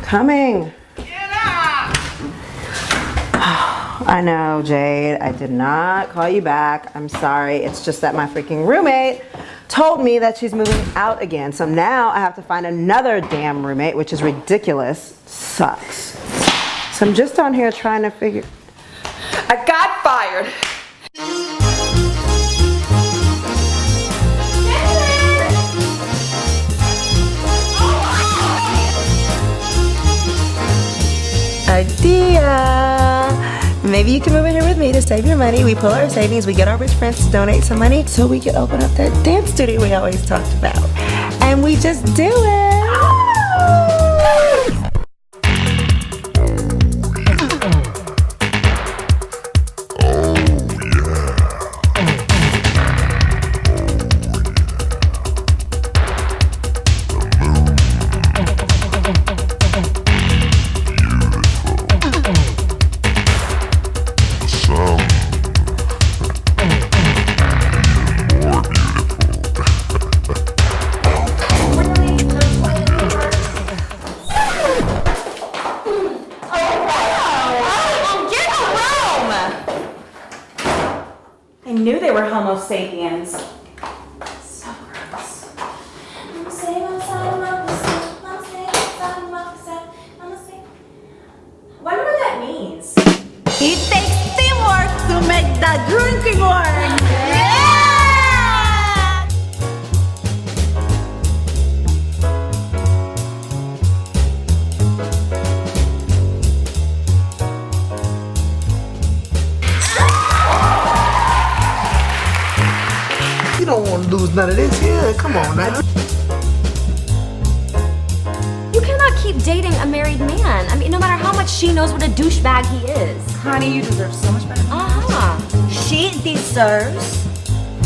Coming. Sienna! I know, Jade. I did not call you back. I'm sorry. It's just that my freaking roommate told me that she's moving out again. So now I have to find another damn roommate, which is ridiculous. Sucks. So I'm just on here trying to figure... I got fired. Idea! Maybe you can move in here with me to save your money. We pull our savings, we get our rich friends to donate some money so we can open up that dance studio we always talked about. And we just do it! I knew they were Homo sapiens. So gross. Wonder what that means. It takes teamwork to make the drinking work! Yeah! You don't want to lose none of this. Yeah, come on now. You cannot keep dating a married man. I mean, no matter how much she knows what a douchebag he is. Honey, you deserve so much better. She deserves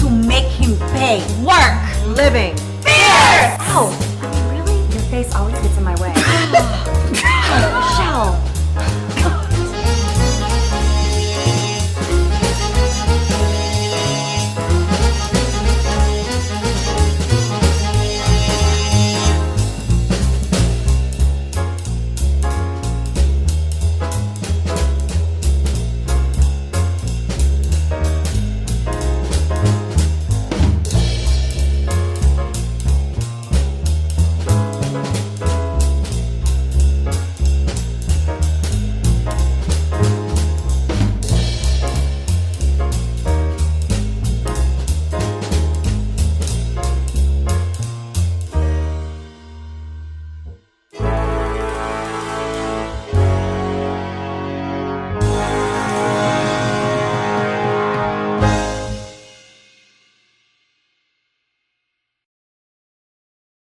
to make him pay. Work! Living. Fierce! Ow!